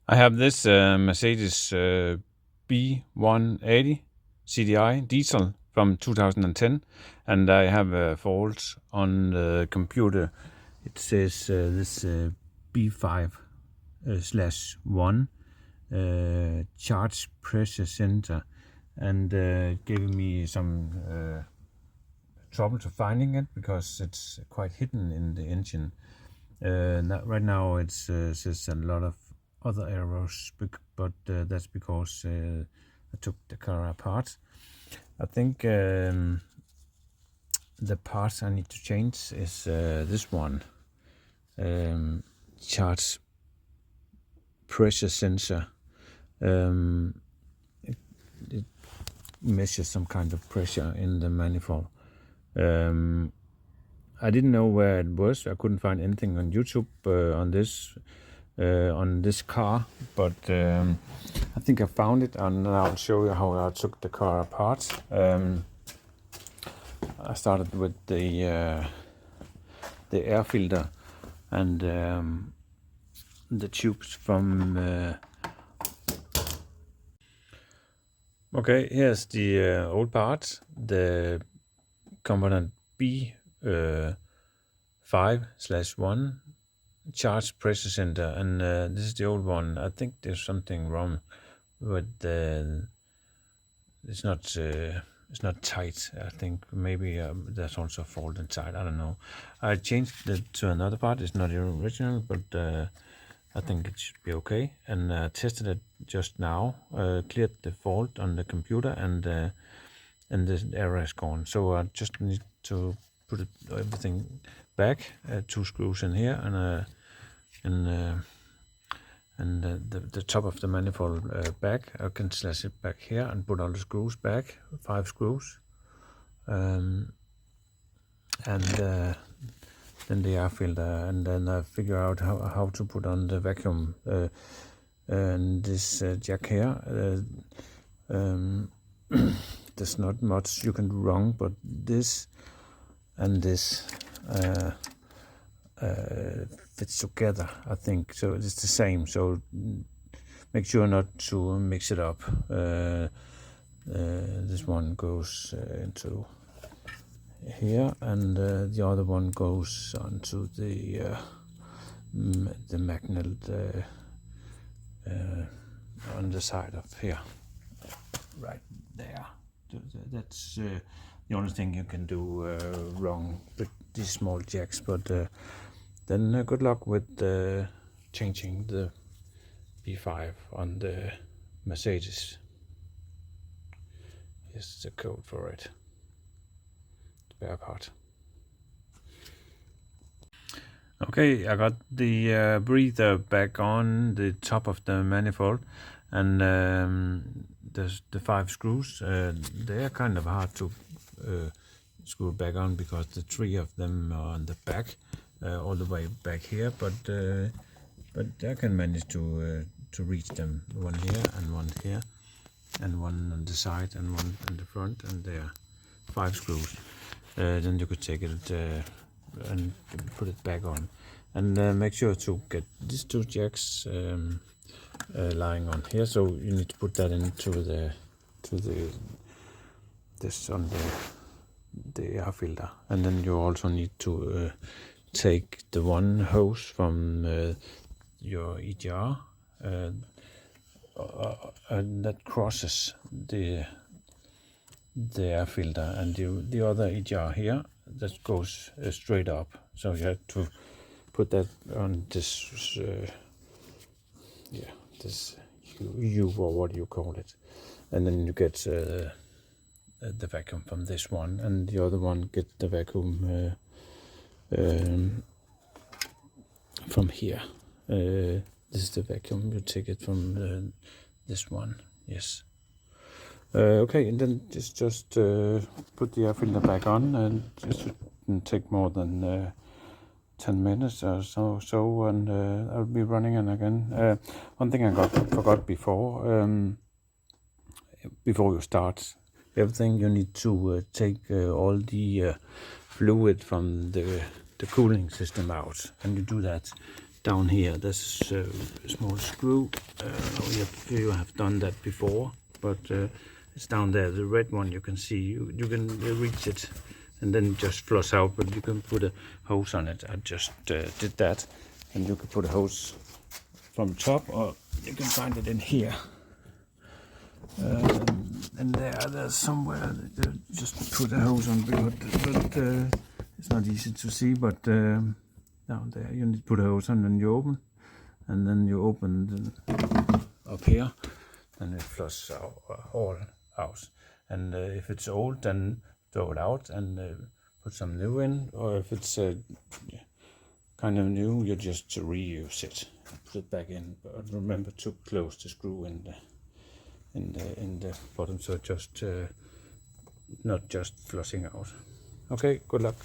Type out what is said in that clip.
I have this Mercedes B-180 CDI diesel from 2010, and I have a fault on the computer. It says this B5/1 charge pressure center, and giving me some trouble to finding it because it's quite hidden in the engine. Right now it says a lot of other errors, but that's because I took the car apart. I think the parts I need to change is this one, charge pressure sensor. It measures some kind of pressure in the manifold. I didn't know where it was. I couldn't find anything on YouTube on this car, but I think I found it, and I'll show you how I took the car apart. I started with the air filter and the tubes from. Okay, here's the old part, the component B5/1 charge pressure center, and this is the old one. I think there's something wrong with it's not tight. I think maybe there's also a fault inside. I don't know. I changed it to another part. It's not the original, but I think it should be okay. And tested it just now. Cleared the fault on the computer, and the error is gone. So I just need to put everything back. 2 screws in here, and the top of the manifold back. I can slash it back here and put all the screws back, 5 screws, and then the air filter, and then I figure out how to put on the vacuum and this jack here. There's not much you can do wrong, but this and this fits together, I think. So it's the same. So make sure not to mix it up. This one goes into here, and the other one goes onto the magnet on the side of here, right there. That's the only thing you can do wrong with these small jacks, but then good luck with changing the B5 on the Mercedes. Here's the code for it. Spare part. Okay, I got the breather back on the top of the manifold, and there's the 5 screws. They are kind of hard to screw back on because the 3 of them are on the back, all the way back here. But I can manage to reach them. One here and one here, and one on the side and one in the front, and there are 5 screws. Then you could take it and put it back on, and make sure to get these 2 jacks lying on here. So you need to put that into this on the air filter, and then you also need to take the one hose from your EGR and that crosses the air filter, and the other EGR here that goes straight up. So you have to put that on this this U or what you call it, and then you get the vacuum from this one, and the other one get the vacuum from here. This is the vacuum. You take it from this one. Yes. Okay, and then just put the air filter back on, and it shouldn't take more than 10 minutes or so, and I'll be running in again. One thing I forgot before you start everything, you need to take all the fluid from the cooling system out, and you do that down here there's a small screw. You have done that before, but it's down there, the red one. You can see, you can reach it and then just flush out, but you can put a hose on it. I just did that, and you can put a hose from top, or you can find it in here. And there's somewhere that just put a hose on, but it's not easy to see, but down there you need to put a hose on, and you open, and then you open up here, and it flushes all out. And if it's old, then throw it out and put some new in, or if it's kind of new, you just reuse it, put it back in. But remember to close the screw in the bottom, so just not just flushing out. Okay, good luck.